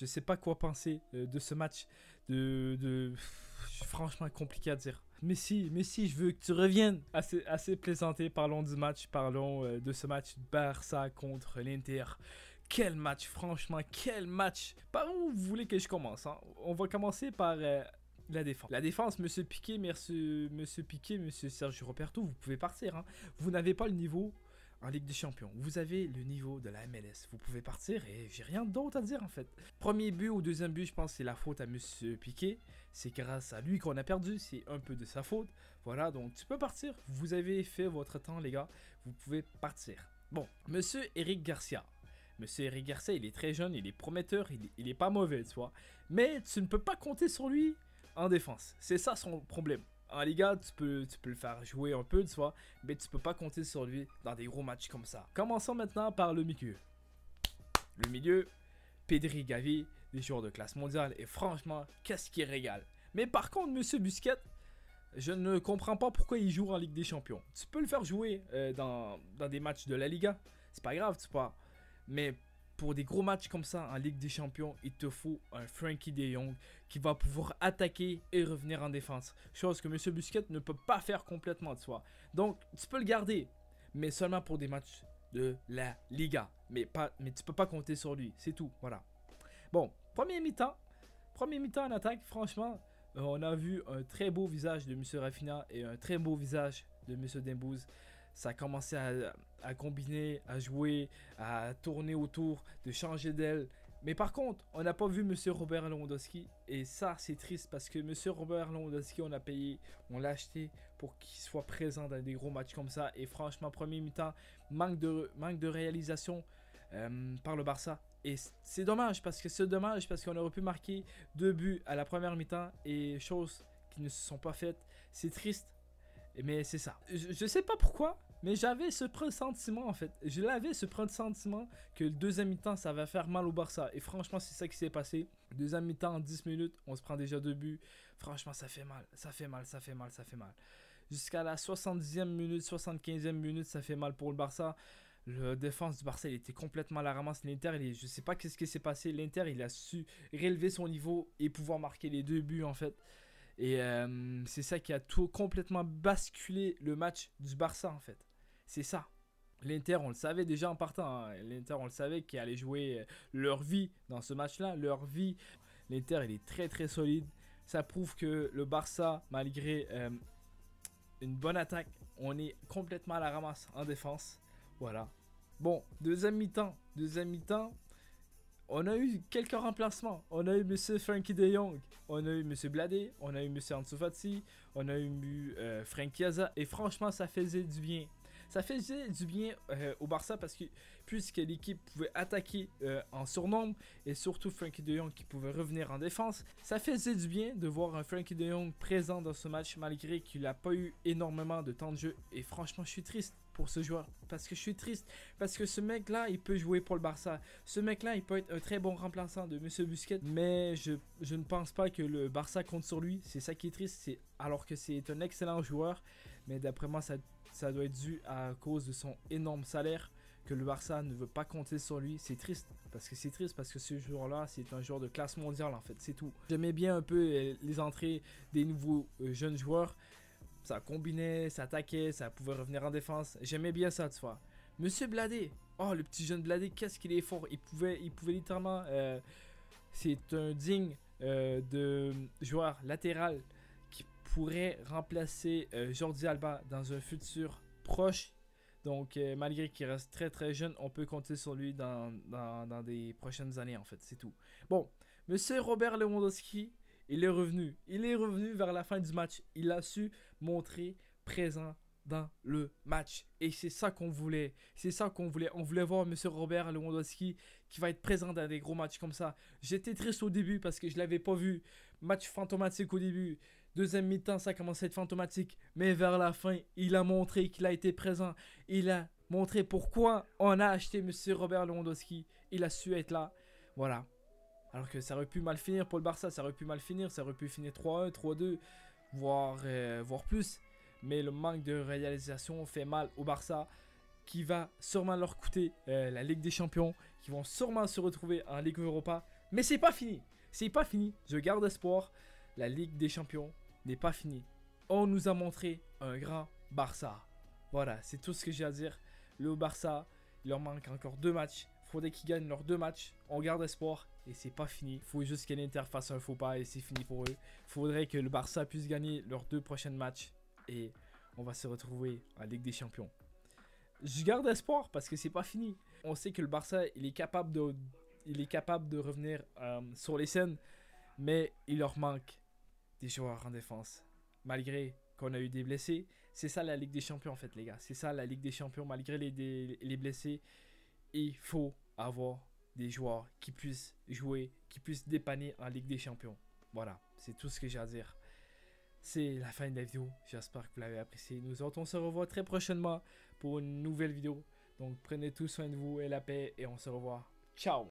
Je sais pas quoi penser de ce match. Franchement, compliqué à dire. Messi, je veux que tu reviennes. Assez plaisanté, parlons du match. Parlons de ce match Barça contre l'Inter. Quel match, franchement, quel match. Par où vous voulez que je commence, hein? On va commencer par la défense. La défense, monsieur Piqué, monsieur Sergio Roberto, vous pouvez partir, hein. Vous n'avez pas le niveau en Ligue des Champions. Vous avez le niveau de la MLS. Vous pouvez partir et j'ai rien d'autre à dire en fait. Premier but ou deuxième but, je pense que c'est la faute à monsieur Piqué. C'est grâce à lui qu'on a perdu. C'est un peu de sa faute. Voilà, donc tu peux partir. Vous avez fait votre temps, les gars. Vous pouvez partir. Bon, monsieur Eric Garcia. Monsieur Eric Garcia, il est très jeune, il est prometteur, il est pas mauvais, tu vois. Mais tu ne peux pas compter sur lui en défense. C'est ça son problème. En Liga, tu peux le faire jouer un peu, tu vois, mais tu peux pas compter sur lui dans des gros matchs comme ça. Commençons maintenant par le milieu. Le milieu, Pedri, Gavi, des joueurs de classe mondiale, et franchement, qu'est-ce qui régale. Mais par contre, monsieur Busquets, je ne comprends pas pourquoi il joue en Ligue des Champions. Tu peux le faire jouer dans des matchs de la Liga, c'est pas grave, tu vois. Mais pour des gros matchs comme ça en Ligue des Champions, il te faut un Frenkie de Jong qui va pouvoir attaquer et revenir en défense. Chose que monsieur Busquets ne peut pas faire complètement, tu vois. Donc, tu peux le garder, mais seulement pour des matchs de la Liga. Mais tu peux pas compter sur lui, c'est tout, voilà. Bon, premier mi-temps en attaque, franchement, on a vu un très beau visage de monsieur Rafinha et un très beau visage de monsieur Dembouz. Ça a commencé à combiner, à jouer, à tourner autour, de changer d'aile. Mais par contre, on n'a pas vu monsieur Robert Lewandowski. Et ça, c'est triste parce que monsieur Robert Lewandowski, on a payé, on l'a acheté pour qu'il soit présent dans des gros matchs comme ça. Et franchement, premier mi-temps, manque de réalisation par le Barça. Et c'est dommage parce qu'on aurait pu marquer 2 buts à la première mi-temps et choses qui ne se sont pas faites. C'est triste. Mais c'est ça. Je sais pas pourquoi, mais j'avais ce pressentiment en fait. Je l'avais ce pressentiment que le deuxième mi-temps ça va faire mal au Barça. Et franchement, c'est ça qui s'est passé. Deuxième mi-temps en 10 minutes, on se prend déjà 2 buts. Franchement, ça fait mal. Ça fait mal. Jusqu'à la 70e minute, 75e minute, ça fait mal pour le Barça. Le défense du Barça, il était complètement à la ramasse. L'Inter, je sais pas qu'est-ce qui s'est passé. L'Inter, il a su relever son niveau et pouvoir marquer les 2 buts en fait. Et c'est ça qui a tout complètement basculé le match du Barça en fait. C'est ça. L'Inter, on le savait déjà en partant. Hein. L'Inter, on le savait qu'ils allaient jouer leur vie dans ce match-là. Leur vie. L'Inter, il est très très solide. Ça prouve que le Barça, malgré une bonne attaque, on est complètement à la ramasse en défense. Voilà. Bon, deuxième mi-temps. On a eu quelques remplacements. On a eu monsieur Frenkie de Jong, on a eu monsieur Bladé, on a eu monsieur Ansu Fati, on a eu Franck Chiesa. Et franchement, ça faisait du bien. Ça faisait du bien au Barça parce que puisque l'équipe pouvait attaquer en surnombre et surtout Frenkie de Jong qui pouvait revenir en défense, ça faisait du bien de voir un Frenkie de Jong présent dans ce match malgré qu'il n'a pas eu énormément de temps de jeu. Et franchement, je suis triste pour ce joueur parce que je suis triste parce que ce mec là il peut jouer pour le Barça, ce mec là il peut être un très bon remplaçant de monsieur Busquets, mais je ne pense pas que le Barça compte sur lui. C'est ça qui est triste, alors que c'est un excellent joueur, mais d'après moi ça doit être dû à cause de son énorme salaire que le Barça ne veut pas compter sur lui. C'est triste parce que ce joueur là c'est un joueur de classe mondiale en fait, c'est tout. J'aimais bien un peu les entrées des nouveaux jeunes joueurs. Ça combinait, ça attaquait, ça pouvait revenir en défense. J'aimais bien ça, tu vois. Monsieur Bladé, oh le petit jeune Bladé, qu'est-ce qu'il est fort. Il pouvait littéralement, c'est un digne de joueur latéral qui pourrait remplacer Jordi Alba dans un futur proche. Donc malgré qu'il reste très très jeune, on peut compter sur lui dans des prochaines années en fait, c'est tout. Bon, monsieur Robert Lewandowski, il est revenu vers la fin du match. Il a su montrer présent dans le match. Et c'est ça qu'on voulait. On voulait voir monsieur Robert Lewandowski qui va être présent dans des gros matchs comme ça. J'étais triste au début parce que je ne l'avais pas vu. Match fantomatique au début. Deuxième mi-temps, ça commençait à être fantomatique. Mais vers la fin, il a montré qu'il a été présent. Il a montré pourquoi on a acheté monsieur Robert Lewandowski. Il a su être là. Voilà. Alors que ça aurait pu mal finir pour le Barça, ça aurait pu finir 3-1, 3-2, voire plus. Mais le manque de réalisation fait mal au Barça, qui va sûrement leur coûter la Ligue des Champions, qui vont sûrement se retrouver en Ligue Europa. Mais c'est pas fini. C'est pas fini. Je garde espoir. La Ligue des Champions n'est pas finie. On nous a montré un grand Barça. Voilà, c'est tout ce que j'ai à dire. Le Barça, il leur manque encore 2 matchs. Il faudrait qu'ils gagnent leurs 2 matchs. On garde espoir et c'est pas fini. Il faut juste que l'Inter fasse un faux pas et c'est fini pour eux. Il faudrait que le Barça puisse gagner leurs 2 prochains matchs et on va se retrouver en Ligue des Champions. Je garde espoir parce que c'est pas fini. On sait que le Barça, il est capable de revenir sur les scènes, mais il leur manque des joueurs en défense. Malgré qu'on a eu des blessés, c'est ça la Ligue des Champions en fait les gars. C'est ça la Ligue des Champions, malgré les blessés. Il faut avoir des joueurs qui puissent jouer, qui puissent dépanner en Ligue des Champions. Voilà, c'est tout ce que j'ai à dire. C'est la fin de la vidéo. J'espère que vous l'avez apprécié. Nous autres, on se revoit très prochainement pour une nouvelle vidéo. Donc prenez tout soin de vous et la paix et on se revoit. Ciao!